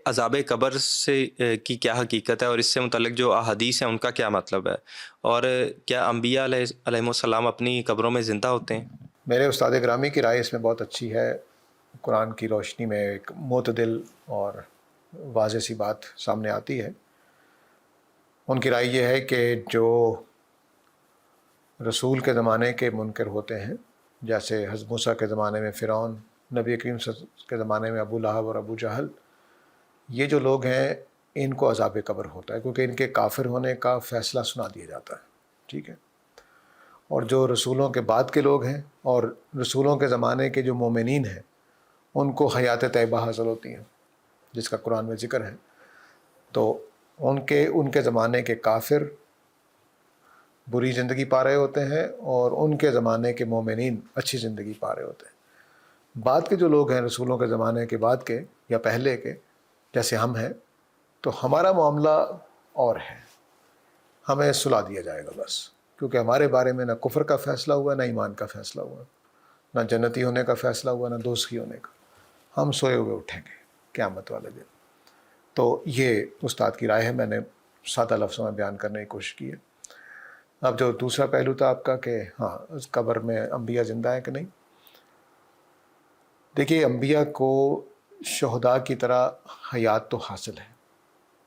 عذاب قبر سے کی کیا حقیقت ہے، اور اس سے متعلق جو احادیث ہیں ان کا کیا مطلب ہے، اور کیا انبیاء علیہ السلام اپنی قبروں میں زندہ ہوتے ہیں؟ میرے استاد گرامی کی رائے اس میں بہت اچھی ہے. قرآن کی روشنی میں ایک معتدل اور واضح سی بات سامنے آتی ہے. ان کی رائے یہ ہے کہ جو رسول کے زمانے کے منکر ہوتے ہیں، جیسے حضرت موسیٰ کے زمانے میں فرعون، نبی کریم صلی اللہ علیہ وسلم کے زمانے میں ابو لہب اور ابو جہل، یہ جو لوگ ہیں ان کو عذاب قبر ہوتا ہے، کیونکہ ان کے کافر ہونے کا فیصلہ سنا دیا جاتا ہے. ٹھیک ہے. اور جو رسولوں کے بعد کے لوگ ہیں اور رسولوں کے زمانے کے جو مومنین ہیں ان کو حیات طیبہ حاصل ہوتی ہیں، جس کا قرآن میں ذکر ہے. تو ان کے زمانے کے کافر بری زندگی پا رہے ہوتے ہیں اور ان کے زمانے کے مومنین اچھی زندگی پا رہے ہوتے ہیں. بعد کے جو لوگ ہیں رسولوں کے زمانے کے بعد کے یا پہلے کے، جیسے ہم ہیں، تو ہمارا معاملہ اور ہے. ہمیں سلا دیا جائے گا بس، کیونکہ ہمارے بارے میں نہ کفر کا فیصلہ ہوا، نہ ایمان کا فیصلہ ہوا، نہ جنتی ہونے کا فیصلہ ہوا، نہ دوزخی ہونے کا. ہم سوئے ہوئے اٹھیں گے قیامت والے دن. تو یہ استاد کی رائے ہے، میں نے سادہ لفظوں میں بیان کرنے کی کوشش کی ہے. اب جو دوسرا پہلو تھا آپ کا کہ ہاں اس قبر میں انبیاء زندہ ہیں کہ نہیں، دیکھیے انبیاء کو شہداء کی طرح حیات تو حاصل ہے،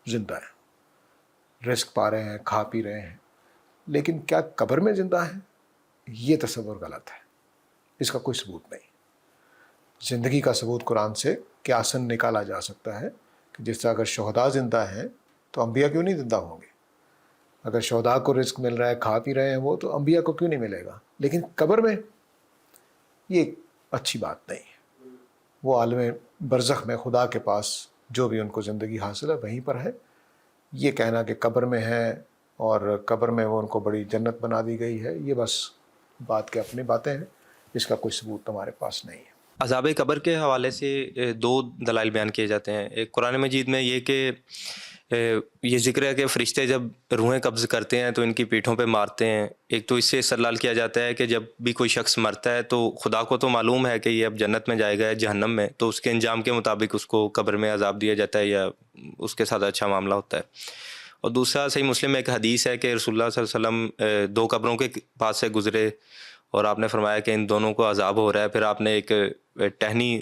زندہ ہیں، رزق پا رہے ہیں، کھا پی رہے ہیں، لیکن کیا قبر میں زندہ ہیں؟ یہ تصور غلط ہے، اس کا کوئی ثبوت نہیں. زندگی کا ثبوت قرآن سے قیاساً نکالا جا سکتا ہے کہ جس طرح اگر شہداء زندہ ہیں تو انبیاء کیوں نہیں زندہ ہوں گے؟ اگر شہداء کو رزق مل رہا ہے، کھا پی رہے ہیں وہ، تو انبیاء کو کیوں نہیں ملے گا؟ لیکن قبر میں یہ اچھی بات نہیں ہے. وہ عالم برزخ میں خدا کے پاس جو بھی ان کو زندگی حاصل ہے وہیں پر ہے. یہ کہنا کہ قبر میں ہے اور قبر میں وہ ان کو بڑی جنت بنا دی گئی ہے، یہ بس بات کے اپنی باتیں ہیں، اس کا کوئی ثبوت ہمارے پاس نہیں ہے. عذاب قبر کے حوالے سے دو دلائل بیان کیے جاتے ہیں. ایک قرآن مجید میں یہ کہ یہ ذکر ہے کہ فرشتے جب روحیں قبض کرتے ہیں تو ان کی پیٹھوں پہ مارتے ہیں. ایک تو اس سے استدلال کیا جاتا ہے کہ جب بھی کوئی شخص مرتا ہے تو خدا کو تو معلوم ہے کہ یہ اب جنت میں جائے گا یا جہنم میں، تو اس کے انجام کے مطابق اس کو قبر میں عذاب دیا جاتا ہے یا اس کے ساتھ اچھا معاملہ ہوتا ہے. اور دوسرا صحیح مسلم میں ایک حدیث ہے کہ رسول اللہ صلی اللہ علیہ وسلم دو قبروں کے پاس سے گزرے اور آپ نے فرمایا کہ ان دونوں کو عذاب ہو رہا ہے. پھر آپ نے ایک ٹہنی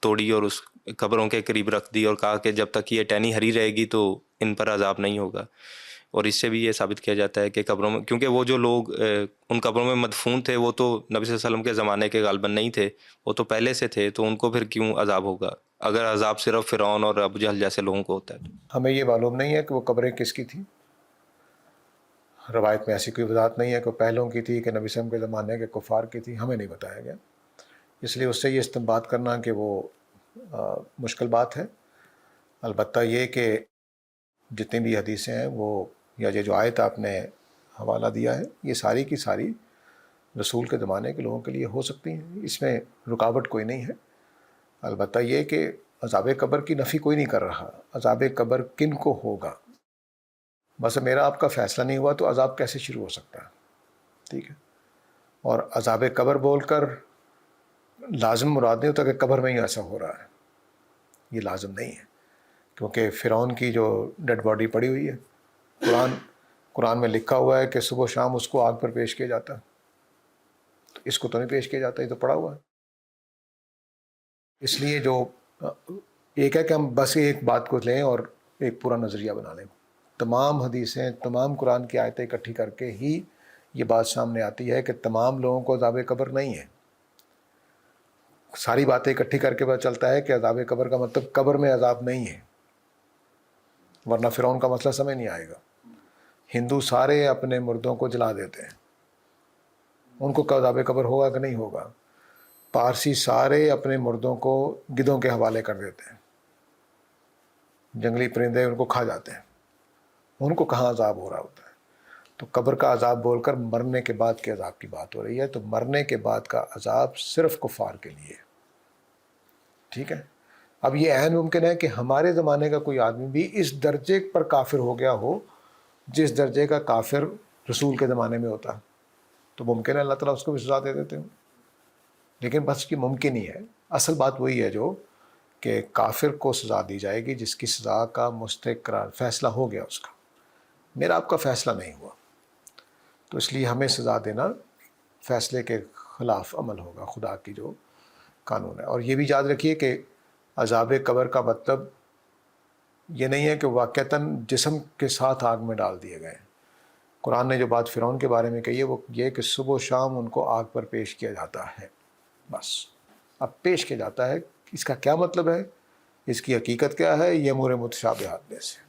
توڑی اور اس قبروں کے قریب رکھ دی اور کہا کہ جب تک یہ ٹہنی ہری رہے گی تو ان پر عذاب نہیں ہوگا. اور اس سے بھی یہ ثابت کیا جاتا ہے کہ قبروں میں، کیونکہ وہ جو لوگ ان قبروں میں مدفون تھے وہ تو نبی صلی اللہ علیہ وسلم کے زمانے کے غالباً نہیں تھے، وہ تو پہلے سے تھے، تو ان کو پھر کیوں عذاب ہوگا اگر عذاب صرف فرعون اور ابو جہل جیسے لوگوں کو ہوتا ہے؟ ہمیں یہ معلوم نہیں ہے کہ وہ قبریں کس کی تھیں. روایت میں ایسی کوئی وضاحت نہیں ہے کہ وہ پہلوں کی تھی کہ نبی صلی اللہ علیہ وسلم کے زمانے کے کفار کی تھی، ہمیں نہیں بتایا گیا. اس لیے اس سے یہ استنباط کرنا کہ وہ مشکل بات ہے. البتہ یہ کہ جتنی بھی حدیثیں ہیں وہ، یا یہ جو آیت آپ نے حوالہ دیا ہے، یہ ساری کی ساری رسول کے زمانے کے لوگوں کے لیے ہو سکتی ہیں، اس میں رکاوٹ کوئی نہیں ہے. البتہ یہ کہ عذاب قبر کی نفی کوئی نہیں کر رہا. عذاب قبر کن کو ہوگا، بس میرا آپ کا فیصلہ نہیں ہوا تو عذاب کیسے شروع ہو سکتا ہے؟ ٹھیک ہے. اور عذاب قبر بول کر لازم مراد نہیں ہوتا کہ قبر میں ہی ایسا ہو رہا ہے، یہ لازم نہیں ہے. کیونکہ فرعون کی جو ڈیڈ باڈی پڑی ہوئی ہے، قرآن میں لکھا ہوا ہے کہ صبح و شام اس کو آگ پر پیش کیا جاتا ہے، تو اس کو تو نہیں پیش کیا جاتا، یہ تو پڑا ہوا ہے. اس لیے جو ایک ہے کہ ہم بس ایک بات کو لیں اور ایک پورا نظریہ بنا لیں. تمام حدیثیں، تمام قرآن کی آیتیں اکٹھی کر کے ہی یہ بات سامنے آتی ہے کہ تمام لوگوں کو عذاب قبر نہیں ہے. ساری باتیں اکٹھی کر کے پتہ چلتا ہے کہ عذاب قبر کا مطلب قبر میں عذاب نہیں ہے، ورنہ فرعون کا مسئلہ سمجھ نہیں آئے گا. ہندو سارے اپنے مردوں کو جلا دیتے ہیں، ان کو عذاب قبر ہوگا کہ نہیں ہوگا؟ پارسی سارے اپنے مردوں کو گدھوں کے حوالے کر دیتے ہیں، جنگلی پرندے ان کو کھا جاتے ہیں، ان کو کہاں عذاب ہو رہا ہوتا ہے؟ تو قبر کا عذاب بول کر مرنے کے بعد کے عذاب کی بات ہو رہی ہے. تو مرنے کے بعد کا عذاب صرف کفار کے لیے. ٹھیک ہے. اب یہ عین ممکن ہے کہ ہمارے زمانے کا کوئی آدمی بھی اس درجے پر کافر ہو گیا ہو جس درجے کا کافر رسول کے زمانے میں ہوتا، تو ممکن ہے اللہ تعالیٰ اس کو بھی سزا دے دیتے ہوں. لیکن بس یہ ممکن ہی ہے. اصل بات وہی ہے جو کہ کافر کو سزا دی جائے گی جس کی سزا کا مستحق قرار فیصلہ ہو گیا اس کا، میرا آپ کا فیصلہ نہیں ہوا، تو اس لیے ہمیں سزا دینا فیصلے کے خلاف عمل ہوگا، خدا کی جو قانون ہے۔ اور یہ بھی یاد رکھیے کہ عذاب قبر کا مطلب یہ نہیں ہے کہ واقعتاً جسم کے ساتھ آگ میں ڈال دیے گئے ہیں۔ قرآن نے جو بات فرعون کے بارے میں کہی ہے وہ یہ کہ صبح و شام ان کو آگ پر پیش کیا جاتا ہے، بس اب پیش کیا جاتا ہے۔ اس کا کیا مطلب ہے، اس کی حقیقت کیا ہے، یہ امور متشابہات میں سے